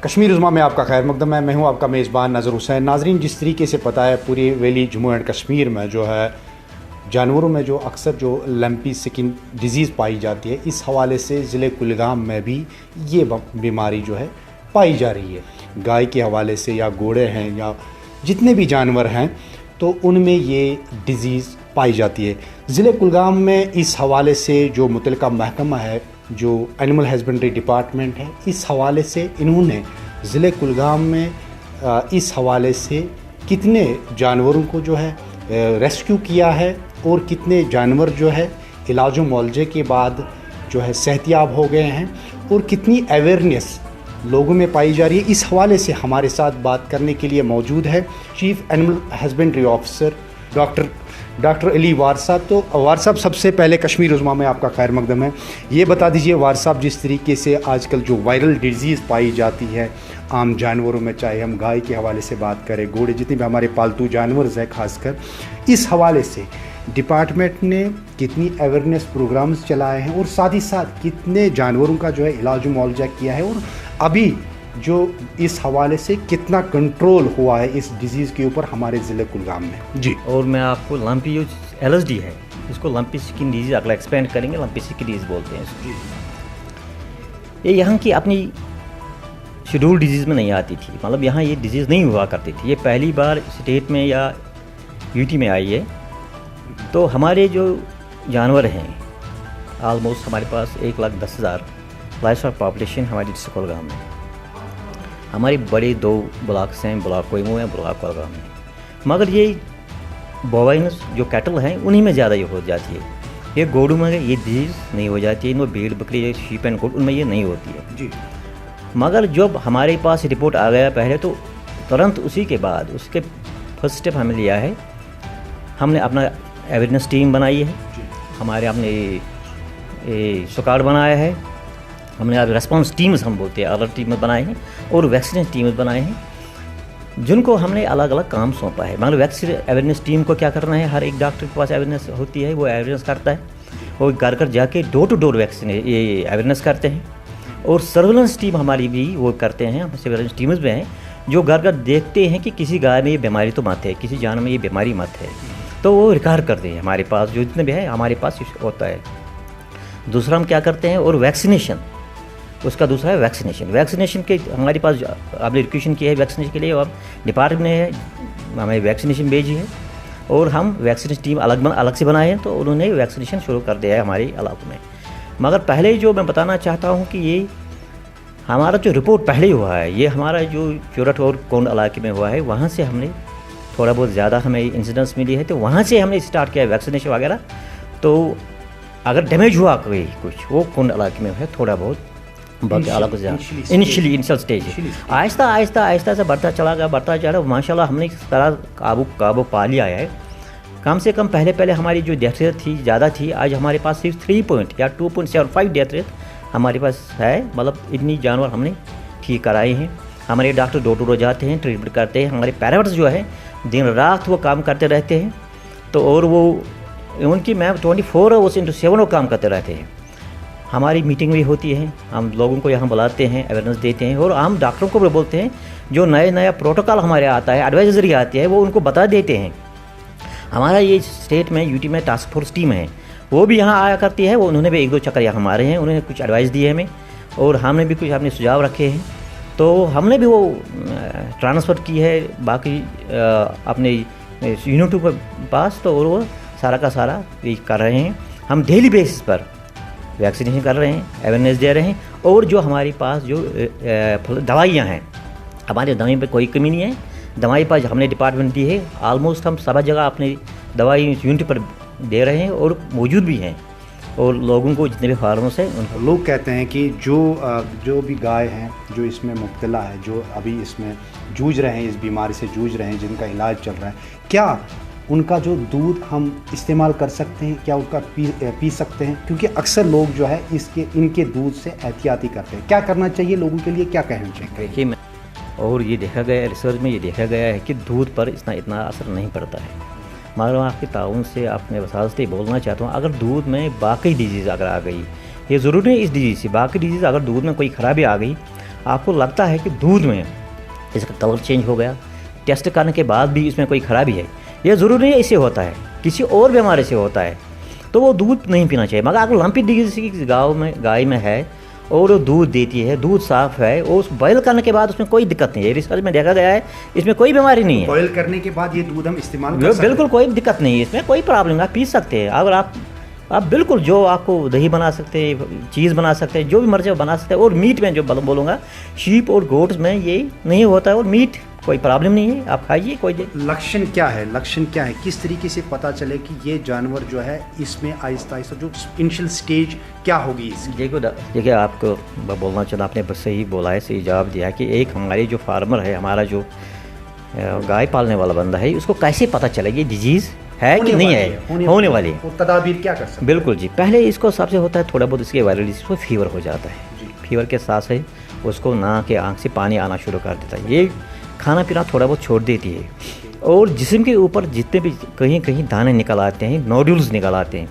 कश्मीर उज़्मा में आपका खैर मकदम है। मैं हूं आपका मेज़बान नज़र हुसैन। नाज़रीन, जिस तरीके से पता है पूरी वैली जम्मू एंड कश्मीर में जो है जानवरों में जो अक्सर जो लंपी स्किन डिजीज़ पाई जाती है, इस हवाले से ज़िले कुलगाम में भी ये बीमारी जो है पाई जा रही है। गाय के हवाले से या घोड़े हैं या जितने भी जानवर हैं तो उनमें ये डिज़ीज़ पाई जाती है। ज़िले कुलगाम में इस हवाले से जो मुतल्लिका महकमा है, जो एनिमल हस्बेंड्री डिपार्टमेंट है, इस हवाले से इन्होंने ज़िले कुलगाम में इस हवाले से कितने जानवरों को जो है रेस्क्यू किया है और कितने जानवर जो है इलाज मुआवजे के बाद जो है सेहतियाब हो गए हैं और कितनी अवेयरनेस लोगों में पाई जा रही है, इस हवाले से हमारे साथ बात करने के लिए मौजूद है chief animal husbandry officer doctor Ali War साहब। तो वार साहब, सबसे पहले कश्मीर उज़्मा में आपका खैर मकदम है। ये बता दीजिए वार साहब, जिस तरीके से आजकल जो वायरल डिजीज़ पाई जाती है आम जानवरों में, चाहे हम गाय के हवाले से बात करें, घोड़े, जितने भी हमारे पालतू जानवर हैं खासकर, इस हवाले से डिपार्टमेंट ने कितनी अवेयरनेस प्रोग्राम्स चलाए हैं और साथ ही साथ कितने जानवरों का जो है इलाज मुआवजा किया है और अभी जो इस हवाले से कितना कंट्रोल हुआ है इस डिजीज़ के ऊपर हमारे ज़िले कुलगाम में जी। और मैं आपको लंपी जो LSD है, इसको लंपी स्किन डिजीज़ अगला एक्सपेंड करेंगे, लंपी स्किन डिजीज़ बोलते हैं इसको। ये यहाँ की अपनी शेड्यूल डिजीज़ में नहीं आती थी, मतलब यहाँ ये डिजीज़ नहीं हुआ करती थी। ये पहली बार स्टेट में या UT में आई है। तो हमारे जो जानवर हैं, आलमोस्ट हमारे पास 1,10,000 लाइफ स्टॉक पॉपुलेशन हमारी डिस्ट्रिक्ट कुलगाम में। हमारी बड़े 2 ब्लॉक्स हैं, ब्लॉक कोयमू है, ब्लॉक कुलगाम है। मगर ये बोवाइनस जो कैटल हैं उन्हीं में ज़्यादा ये हो जाती है। ये गोडू में ये डिजीज़ नहीं हो जाती है, इनमें भेड़ बकरी शीप एंड गोट उनमें ये नहीं होती है जी। मगर जब हमारे पास रिपोर्ट आ गया पहले, तो तुरंत उसी के बाद उसके फर्स्ट स्टेप हमें लिया है, हमने अपना अवेयरनेस टीम बनाई है, हमारे हमने स्क्वाड बनाया है, हमने अब रेस्पॉन्स टीम्स हम बोलते हैं, अलर्ट टीम बनाए हैं और वैक्सीनेशन टीम्स बनाए हैं, जिनको हमने अलग अलग काम सौंपा है। मतलब वैक्सीन अवेयरनेस टीम को क्या करना है, हर एक डॉक्टर के पास अवेयरनेस होती है, वो अवेयरनेस करता है, वो घर घर जाके डोर टू डोर वैक्सीन ये अवेयरनेस करते हैं। और सर्वेलेंस टीम हमारी भी वो करते हैं, हम सर्वेलेंस टीम्स भी हैं जो घर घर देखते हैं कि किसी गाय में ये बीमारी तो मत है, किसी जानवर में ये बीमारी मत है, तो वो रिकॉर्ड करते हैं। हमारे पास जो जितने भी है हमारे पास होता है। दूसरा हम क्या करते हैं, और वैक्सीनेशन, उसका दूसरा है वैक्सीनेशन के हमारे पास आपने रिक्वेशन किया है वैक्सीनेशन के लिए, और डिपार्टमेंट ने हमें वैक्सीनेशन भेजी है और हम वैक्सीनेशन टीम अलग से बनाए हैं, तो उन्होंने वैक्सीनेशन शुरू कर दिया है हमारे इलाकों में। मगर पहले जो मैं बताना चाहता हूँ कि ये हमारा जो रिपोर्ट पहले हुआ है, ये हमारा जो चोरठ और कोंड इलाके में हुआ है, वहाँ से हमने थोड़ा बहुत ज़्यादा हमें इंसिडेंस मिली है, तो वहाँ से हमने स्टार्ट किया है वैक्सीनेशन वगैरह। तो अगर डैमेज हुआ कोई कुछ, वो कोंड इलाके में है थोड़ा बहुत, बाकी अलग इनिशियल स्टेज है। आहिस्ता से बढ़ता चला गया, माशाल्लाह हमने इस तरह काबू पा लिया है। कम से कम पहले हमारी जो डेथ रेट थी ज़्यादा थी, आज हमारे पास सिर्फ 2.75 डेथ रेट हमारे पास है। मतलब इतनी जानवर हमने ठीक कराए हैं। हमारे डॉक्टर डोर टू डोर जाते हैं, ट्रीटमेंट करते हैं। हमारे पैरामेडिक्स जो है दिन रात वो काम करते रहते हैं, तो और वो उनकी मैम 24 आवर्स इंटू 7 वो काम करते रहते हैं। हमारी मीटिंग भी होती है, हम लोगों को यहाँ बुलाते हैं, अवेयरनेस देते हैं, और हम डॉक्टरों को भी बोलते हैं जो नया प्रोटोकॉल हमारे आता है, एडवाइजरी आती है, वो उनको बता देते हैं। हमारा ये स्टेट में UT में टास्क फोर्स टीम है, वो भी यहाँ आया करती है। वो उन्होंने भी 1-2 चक्कर यहाँ मारे हैं, उन्होंने कुछ एडवाइस दी है हमें, और हमने भी कुछ अपने सुझाव रखे हैं, तो हमने भी वो ट्रांसफ़र की है बाकी अपने यूनिटों के पास, तो और वो सारा का सारा ये कर रहे हैं। हम डेली बेसिस पर वैक्सीनेशन कर रहे हैं, अवेयरनेस दे रहे हैं, और जो हमारे पास जो दवाइयाँ हैं, हमारे दवाई पे कोई कमी नहीं है। दवाई पर हमने डिपार्टमेंट दी है, ऑलमोस्ट हम सब जगह अपनी दवाई यूनिट पर दे रहे हैं और मौजूद भी हैं, और लोगों को जितने भी फार्मर्स हैं उनको लोग कहते हैं कि जो भी गाय हैं जो इसमें मुब्तला है, जो अभी इसमें जूझ रहे हैं, इस बीमारी से जूझ रहे हैं, जिनका इलाज चल रहा है, क्या उनका जो दूध हम इस्तेमाल कर सकते हैं, क्या उनका पी सकते हैं? क्योंकि अक्सर लोग जो है इनके दूध से एहतियाती करते हैं। क्या करना चाहिए लोगों के लिए, क्या कहना चाहिए? देखिए, और ये देखा गया है, रिसर्च में ये देखा गया है कि दूध पर इतना असर नहीं पड़ता है। मगर मैं आपके ताउन से अपने वसात से बोलना चाहता हूँ, अगर दूध में बाकी डिजीज़ अगर आ गई, ये ज़रूरी नहीं इस डिजीज़ से, बाकी डिजीज़ अगर दूध में कोई ख़राबी आ गई, आपको लगता है कि दूध में इसका कलर चेंज हो गया, टेस्ट करने के बाद भी इसमें कोई ख़राबी है, ये ज़रूरी नहीं इससे होता है, किसी और बीमारी से होता है, तो वो दूध नहीं पीना चाहिए। मगर अगर लंपी डिजीज़ की गाय में है और वो दूध देती है, दूध साफ़ है, और उस बॉयल करने के बाद उसमें कोई दिक्कत नहीं है, रिसर्च में देखा गया है इसमें कोई बीमारी नहीं है। बॉयल करने के बाद ये दूध हम इस्तेमाल कर सकते हैं? बिल्कुल कोई दिक्कत नहीं है, इसमें कोई प्रॉब्लम नहीं, आप पी सकते हैं। अगर आप बिल्कुल जो आपको दही बना सकते हैं, चीज़ बना सकते हैं, जो भी मर्जी बना सकते हैं। और मीट में जो बोलूँगा, शीप और गोट्स में ये नहीं होता है, और मीट कोई प्रॉब्लम नहीं है, आप खाइए। कोई लक्षण क्या है, लक्षण क्या है, किस तरीके से पता चले कि ये जानवर जो है इसमें आहिस्ता आहिस्ता जो इनिशियल स्टेज क्या होगी इसकी? देखिए आपको बोलना चाहता, आपने बस सही बोला है, सही जवाब दिया कि एक हमारे जो फार्मर है, हमारा जो गाय पालने वाला बंदा है, उसको कैसे पता चलेगी डिजीज़ है कि नहीं है, होने वाली है, तदाबीर क्या कर सकते हैं? बिल्कुल जी, पहले इसको सबसे होता है थोड़ा बहुत इसके वायरल डिजीज, फीवर हो जाता है। फीवर के साथ से उसको नाक के आँख से पानी आना शुरू कर देता है, ये खाना पीना थोड़ा बहुत छोड़ देती है, और जिस्म के ऊपर जितने भी कहीं कहीं दाने निकल आते हैं, नोड्यूल्स निकल आते हैं,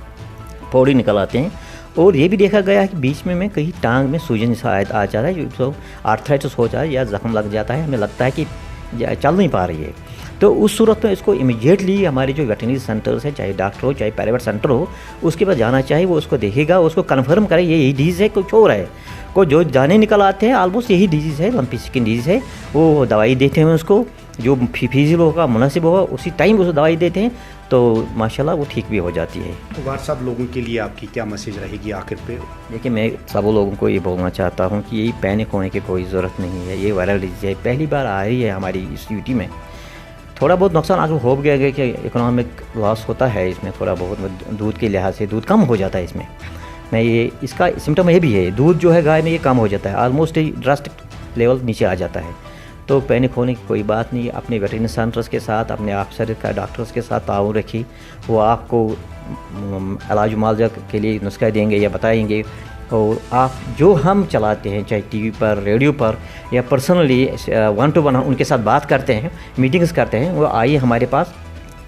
पौड़ी निकल आते हैं। और ये भी देखा गया है कि बीच में कहीं टांग में सूजन सा आ जाता है, जो आर्थराइटिस हो जाए या जख्म लग जाता है, हमें लगता है कि चल नहीं पा रही है, तो उस सूरत में इसको इमीडिएटली हमारे जो वेटरनरी सेंटर्स है, चाहे डॉक्टर हो चाहे प्राइवेट सेंटर हो, उसके पास जाना चाहिए। वो उसको देखेगा, उसको कन्फर्म करे ये यही डिजीज़ है, कुछ और है। को जो दाने निकल आते हैं ऑलमोस्ट यही डिजीज़ है, लंपी स्किन डिजीज़ है। वो दवाई देते हैं उसको, जो फिजिकल होगा, मुनासिब होगा, उसी टाइम उसको दवाई देते हैं, तो माशाल्लाह वो ठीक भी हो जाती है। तो वार साहब, लोगों के लिए आपकी क्या मैसेज रहेगी आखिर पे? देखिए, मैं सब लोगों को ये बोलना चाहता हूँ कि यही पैनिक होने की कोई ज़रूरत नहीं है। ये वायरल डिजीज़ है, पहली बार आ रही है हमारी इस यूटी में। थोड़ा बहुत नुकसान अगर हो गया कि इकोनॉमिक लॉस होता है इसमें, थोड़ा बहुत दूध के लिहाज से दूध कम हो जाता है इसमें। मैं ये इसका सिम्टम ये भी है, दूध जो है गाय में ये कम हो जाता है, ऑलमोस्ट ड्रास्टिक लेवल नीचे आ जाता है। तो पैनिक होने की कोई बात नहीं। अपने वेटरनरी सेंटर्स के साथ, अपने अफसर का डॉक्टर्स के साथ ताउन रखी, वो आपको इलाज मुआवजा के लिए नुस्खा देंगे या बताएंगे। और आप जो हम चलाते हैं, चाहे टीवी पर, रेडियो पर, या पर्सनली 1 to 1 उनके साथ बात करते हैं, मीटिंग्स करते हैं, वो आइए हमारे पास,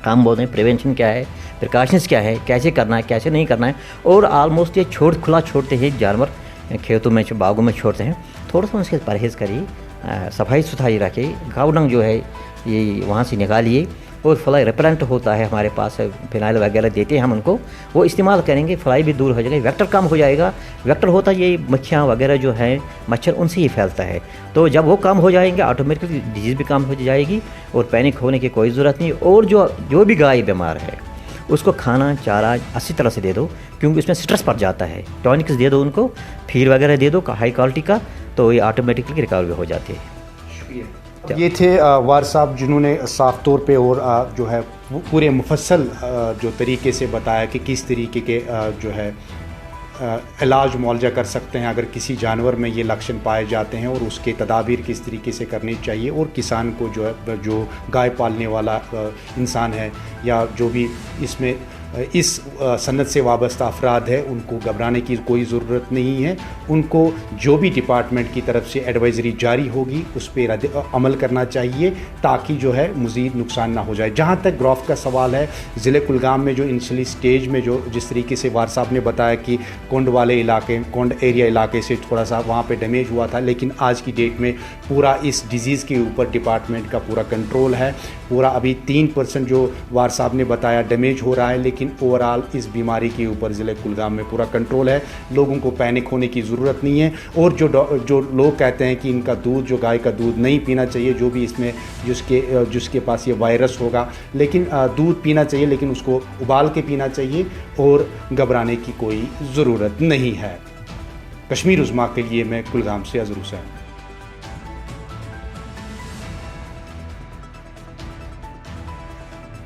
हम बोलते हैं प्रिवेंशन क्या है, प्रिकॉशंस क्या है, कैसे करना है, कैसे नहीं करना है। और आलमोस्ट ये खुला छोड़ते हैं जानवर, खेतों में, बागों में छोड़ते हैं, थोड़ा सा उसके परहेज़ करिए, सफाई सुथराई रखिए, घाव डंग जो है ये वहाँ से निकालिए। और फ्लाई रिपेलेंट होता है हमारे पास, फिनाइल वगैरह देते हैं हम उनको, वो इस्तेमाल करेंगे, फ्लाई भी दूर हो जाएगी, वेक्टर कम हो जाएगा। वेक्टर होता है ये मक्खियाँ वगैरह जो हैं, मच्छर, उनसे ही फैलता है। तो जब वो कम हो जाएंगे, ऑटोमेटिकली डिजीज़ भी कम हो जाएगी, और पैनिक होने की कोई ज़रूरत नहीं। और जो भी गाय बीमार है उसको खाना चारा अच्छी तरह से दे दो, क्योंकि उसमें स्ट्रेस पड़ जाता है। टॉनिक्स दे दो उनको, फीड वगैरह दे दो हाई क्वालिटी का, तो ये ऑटोमेटिकली रिकवरी हो जाती है। शुक्रिया। ये थे वार साहब, जिन्होंने साफ तौर पे और जो है पूरे मुफस्सल जो तरीके से बताया कि किस तरीके के जो है इलाज मुआवजा कर सकते हैं अगर किसी जानवर में ये लक्षण पाए जाते हैं, और उसके तदाबीर किस तरीके से करनी चाहिए। और किसान को जो है, जो गाय पालने वाला इंसान है, या जो भी इसमें इस सनत से वाबस्ता अफराद है, उनको घबराने की कोई ज़रूरत नहीं है। उनको जो भी डिपार्टमेंट की तरफ से एडवाइजरी जारी होगी उस पर अमल करना चाहिए, ताकि जो है मज़ीद नुकसान ना हो जाए। जहाँ तक ग्रोथ का सवाल है, ज़िले कुलगाम में जो इनिशियली स्टेज में जो जिस तरीके से वार साहब ने बताया कि कोंड वाले इलाके, कोंड एरिया इलाके से थोड़ा सा वहाँ पे डैमेज हुआ था, लेकिन आज की डेट में पूरा इस डिज़ीज़ के ऊपर डिपार्टमेंट का पूरा कंट्रोल है। पूरा अभी 3% जो वार साहब ने बताया डैमेज हो रहा है, लेकिन ओवरऑल इस बीमारी के ऊपर ज़िले कुलगाम में पूरा कंट्रोल है। लोगों को पैनिक होने की ज़रूरत नहीं है। और जो लोग कहते हैं कि इनका दूध, जो गाय का दूध नहीं पीना चाहिए, जो भी इसमें जिसके पास ये वायरस होगा, लेकिन दूध पीना चाहिए, लेकिन उसको उबाल के पीना चाहिए, और घबराने की कोई ज़रूरत नहीं है। कश्मीर उज़्मा के लिए मैं कुलगाम से अज़हर हुसैन।